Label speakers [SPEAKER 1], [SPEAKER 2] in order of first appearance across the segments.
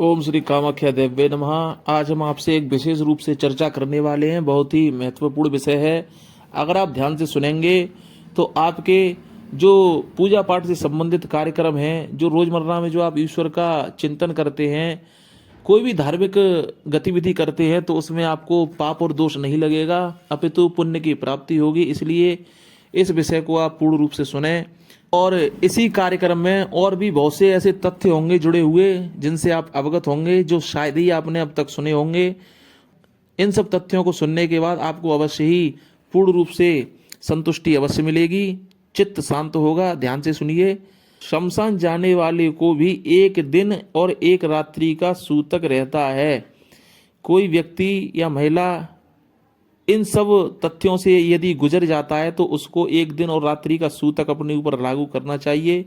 [SPEAKER 1] ओम श्री कामाख्या देव्ये नमः। आज हम आपसे एक विशेष रूप से चर्चा करने वाले हैं। बहुत ही महत्वपूर्ण विषय है। अगर आप ध्यान से सुनेंगे तो आपके जो पूजा पाठ से संबंधित कार्यक्रम हैं, जो रोजमर्रा में जो आप ईश्वर का चिंतन करते हैं, कोई भी धार्मिक गतिविधि करते हैं, तो उसमें आपको पाप और दोष नहीं लगेगा, अपितु पुण्य की प्राप्ति होगी। इसलिए इस विषय को आप पूर्ण रूप से सुने। और इसी कार्यक्रम में और भी बहुत से ऐसे तथ्य होंगे जुड़े हुए जिनसे आप अवगत होंगे, जो शायद ही आपने अब तक सुने होंगे। इन सब तथ्यों को सुनने के बाद आपको अवश्य ही पूर्ण रूप से संतुष्टि अवश्य मिलेगी, चित्त शांत होगा। ध्यान से सुनिए। शमशान जाने वाले को भी एक दिन और एक रात्रि का सूतक रहता है। कोई व्यक्ति या महिला इन सब तथ्यों से यदि गुजर जाता है तो उसको एक दिन और रात्रि का सूतक अपने ऊपर लागू करना चाहिए।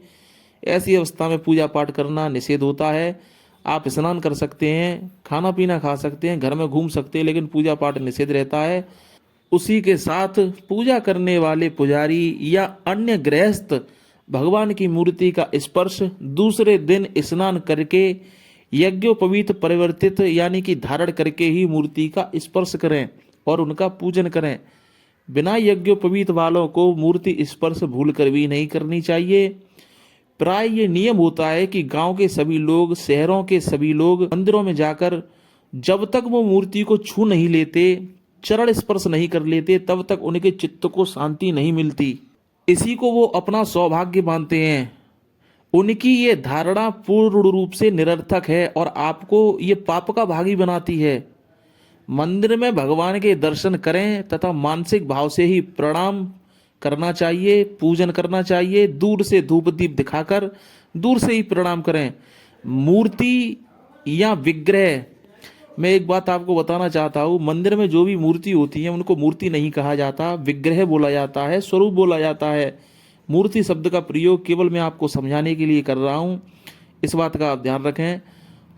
[SPEAKER 1] ऐसी अवस्था में पूजा पाठ करना निषेध होता है। आप स्नान कर सकते हैं, खाना पीना खा सकते हैं, घर में घूम सकते हैं, लेकिन पूजा पाठ निषेध रहता है। उसी के साथ पूजा करने वाले पुजारी या अन्य गृहस्थ भगवान की मूर्ति का स्पर्श दूसरे दिन स्नान करके यज्ञोपवीत परिवर्तित यानी कि धारण करके ही मूर्ति का स्पर्श करें और उनका पूजन करें। बिना यज्ञोपवीत वालों को मूर्ति स्पर्श भूलकर भी नहीं करनी चाहिए। प्राय ये नियम होता है कि गांव के सभी लोग, शहरों के सभी लोग मंदिरों में जाकर जब तक वो मूर्ति को छू नहीं लेते, चरण स्पर्श नहीं कर लेते, तब तक उनके चित्त को शांति नहीं मिलती। इसी को वो अपना सौभाग्य मानते हैं। उनकी ये धारणा पूर्ण रूप से निरर्थक है और आपको ये पाप का भागी बनाती है। मंदिर में भगवान के दर्शन करें तथा मानसिक भाव से ही प्रणाम करना चाहिए, पूजन करना चाहिए। दूर से धूप दीप दिखाकर दूर से ही प्रणाम करें। मूर्ति या विग्रह, मैं एक बात आपको बताना चाहता हूँ, मंदिर में जो भी मूर्ति होती है उनको मूर्ति नहीं कहा जाता, विग्रह बोला जाता है, स्वरूप बोला जाता है। मूर्ति शब्द का प्रयोग केवल मैं आपको समझाने के लिए कर रहा हूँ, इस बात का आप ध्यान रखें।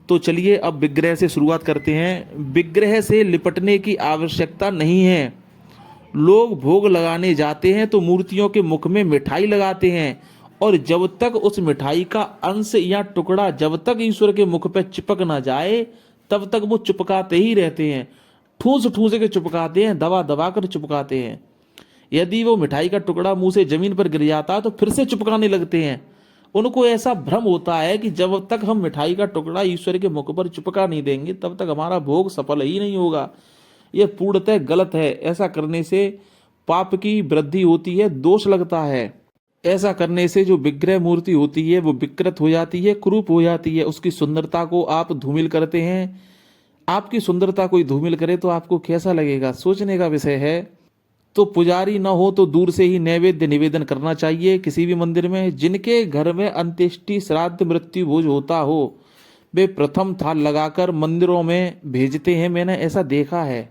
[SPEAKER 1] तो चलिए अब विग्रह से शुरुआत करते हैं। विग्रह से लिपटने की आवश्यकता नहीं है। लोग भोग लगाने जाते हैं तो मूर्तियों के मुख में मिठाई लगाते हैं, और जब तक उस मिठाई का अंश या टुकड़ा जब तक ईश्वर के मुख पर चिपक ना जाए तब तक वो चिपकाते ही रहते हैं। ठूस ठूस के चिपकाते हैं, दबा दबा कर चिपकाते हैं। यदि वो मिठाई का टुकड़ा मुंह से जमीन पर गिर जाता है तो फिर से चिपकाने लगते हैं। उनको ऐसा भ्रम होता है कि जब तक हम मिठाई का टुकड़ा ईश्वर के मुख पर चिपका नहीं देंगे तब तक हमारा भोग सफल ही नहीं होगा। यह पूर्णतः गलत है। ऐसा करने से पाप की वृद्धि होती है, दोष लगता है। ऐसा करने से जो विग्रह मूर्ति होती है वो विकृत हो जाती है, कुरूप हो जाती है। उसकी सुंदरता को आप धूमिल करते हैं। आपकी सुंदरता कोई धूमिल करे तो आपको कैसा लगेगा, सोचने का विषय है। तो पुजारी न हो तो दूर से ही नैवेद्य निवेदन करना चाहिए। किसी भी मंदिर में जिनके घर में अंत्येष्टि, श्राद्ध, मृत्यु भोज होता हो, वे प्रथम थाल लगाकर मंदिरों में भेजते हैं। मैंने ऐसा देखा है।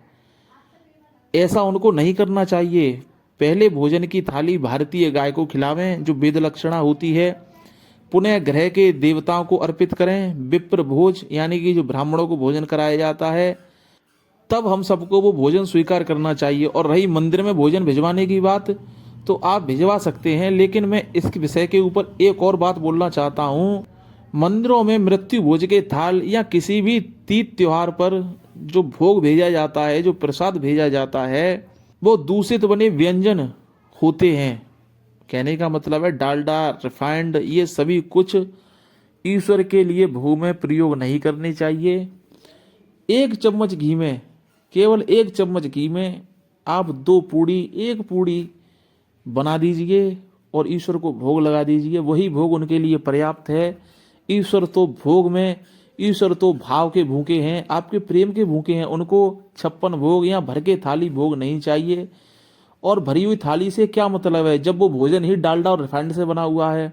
[SPEAKER 1] ऐसा उनको नहीं करना चाहिए। पहले भोजन की थाली भारतीय गाय को खिलावें, जो वेद लक्षणा होती है। पुनः ग्रह के देवताओं को अर्पित करें। विप्र भोज यानी कि जो ब्राह्मणों को भोजन कराया जाता है, तब हम सबको वो भोजन स्वीकार करना चाहिए। और रही मंदिर में भोजन भिजवाने की बात, तो आप भिजवा सकते हैं, लेकिन मैं इस विषय के ऊपर एक और बात बोलना चाहता हूँ। मंदिरों में मृत्यु भोज के थाल या किसी भी तीज त्योहार पर जो भोग भेजा जाता है, जो प्रसाद भेजा जाता है, वो दूषित बने व्यंजन होते हैं। कहने का मतलब है डालडा, रिफाइंड, ये सभी कुछ ईश्वर के लिए भोग में प्रयोग नहीं करने चाहिए। एक चम्मच घी में, केवल एक चम्मच घी में आप एक पूड़ी बना दीजिए और ईश्वर को भोग लगा दीजिए। वही भोग उनके लिए पर्याप्त है। ईश्वर तो भोग में, ईश्वर तो भाव के भूखे हैं, आपके प्रेम के भूखे हैं। उनको 56 भोग या भर के थाली भोग नहीं चाहिए। और भरी हुई थाली से क्या मतलब है जब वो भोजन ही डालडा और रिफाइंड से बना हुआ है।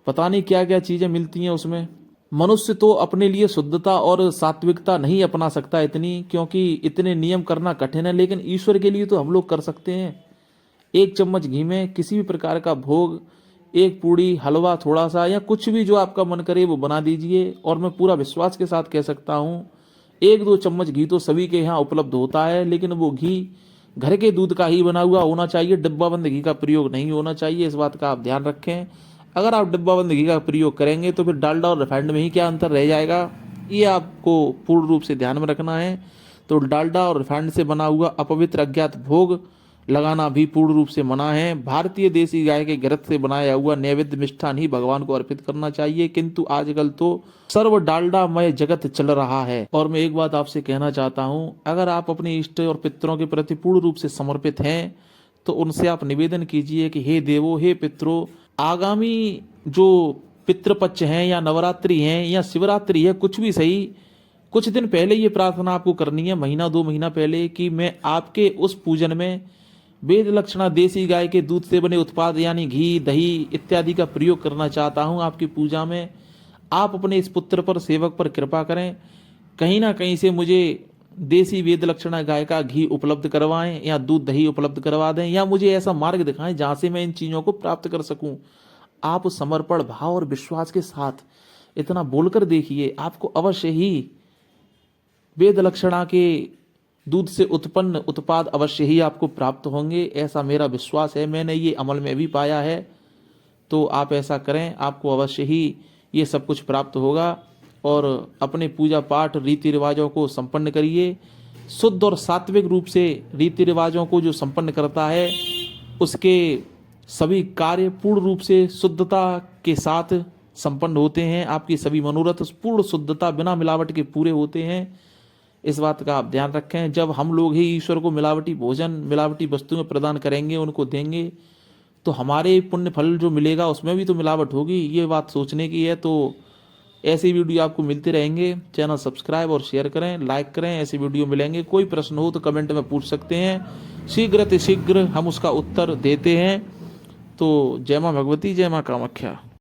[SPEAKER 1] पता नहीं क्या क्या चीजें मिलती हैं उसमें। मनुष्य तो अपने लिए शुद्धता और सात्विकता नहीं अपना सकता इतनी, क्योंकि इतने नियम करना कठिन है, लेकिन ईश्वर के लिए तो हम लोग कर सकते हैं। एक चम्मच घी में किसी भी प्रकार का भोग, एक पूड़ी, हलवा थोड़ा सा, या कुछ भी जो आपका मन करे वो बना दीजिए। और मैं पूरा विश्वास के साथ कह सकता हूँ, 1-2 चम्मच घी तो सभी के यहाँ उपलब्ध होता है, लेकिन वो घी घर के दूध का ही बना हुआ होना चाहिए। डिब्बाबंद घी का प्रयोग नहीं होना चाहिए। इस बात का आप ध्यान रखें। अगर आप डिब्बाबंद घी का प्रयोग करेंगे तो फिर डालडा और रिफाइंड में ही क्या अंतर रह जाएगा। ये आपको पूर्ण रूप से ध्यान में रखना है। तो डालडा और रिफाइंड से बना हुआ अपवित्र अज्ञात भोग लगाना भी पूर्ण रूप से मना है। भारतीय देसी गाय के घृत से बनाया हुआ नैवेद्य मिष्ठान ही भगवान को अर्पित करना चाहिए। किंतु आजकल तो सर्व डालडामय जगत चल रहा है। और मैं एक बात आपसे कहना चाहता हूं, अगर आप अपने इष्ट और पितरों के प्रति पूर्ण रूप से समर्पित हैं तो उनसे आप निवेदन कीजिए कि हे देवो, हे पितरों, आगामी जो पितृपक्ष हैं या नवरात्रि हैं या शिवरात्रि है, कुछ भी सही, कुछ दिन पहले ये प्रार्थना आपको करनी है, महीना 2 महीना पहले, कि मैं आपके उस पूजन में वेद लक्षणा देसी गाय के दूध से बने उत्पाद यानी घी, दही इत्यादि का प्रयोग करना चाहता हूं आपकी पूजा में। आप अपने इस पुत्र पर, सेवक पर कृपा करें, कहीं ना कहीं से मुझे देसी वेद लक्षणा गाय का घी उपलब्ध करवाएं या दूध दही उपलब्ध करवा दें, या मुझे ऐसा मार्ग दिखाएं जहां से मैं इन चीज़ों को प्राप्त कर सकूं। आप समर्पण भाव और विश्वास के साथ इतना बोलकर देखिए, आपको अवश्य ही वेद लक्षणा के दूध से उत्पन्न उत्पाद अवश्य ही आपको प्राप्त होंगे, ऐसा मेरा विश्वास है। मैंने ये अमल में भी पाया है। तो आप ऐसा करें, आपको अवश्य ही ये सब कुछ प्राप्त होगा। और अपने पूजा पाठ रीति रिवाजों को संपन्न करिए। शुद्ध और सात्विक रूप से रीति रिवाजों को जो संपन्न करता है, उसके सभी कार्य पूर्ण रूप से शुद्धता के साथ संपन्न होते हैं। आपकी सभी मनोरथ पूर्ण शुद्धता बिना मिलावट के पूरे होते हैं। इस बात का आप ध्यान रखें। जब हम लोग ही ईश्वर को मिलावटी भोजन, मिलावटी वस्तुएं प्रदान करेंगे, उनको देंगे, तो हमारे पुण्य फल जो मिलेगा उसमें भी तो मिलावट होगी। ये बात सोचने की है। तो ऐसे वीडियो आपको मिलते रहेंगे। चैनल सब्सक्राइब और शेयर करें, लाइक करें। ऐसे वीडियो मिलेंगे। कोई प्रश्न हो तो कमेंट में पूछ सकते हैं, शीघ्र हम उसका उत्तर देते हैं। तो जय मां भगवती, जय मां कामाख्या।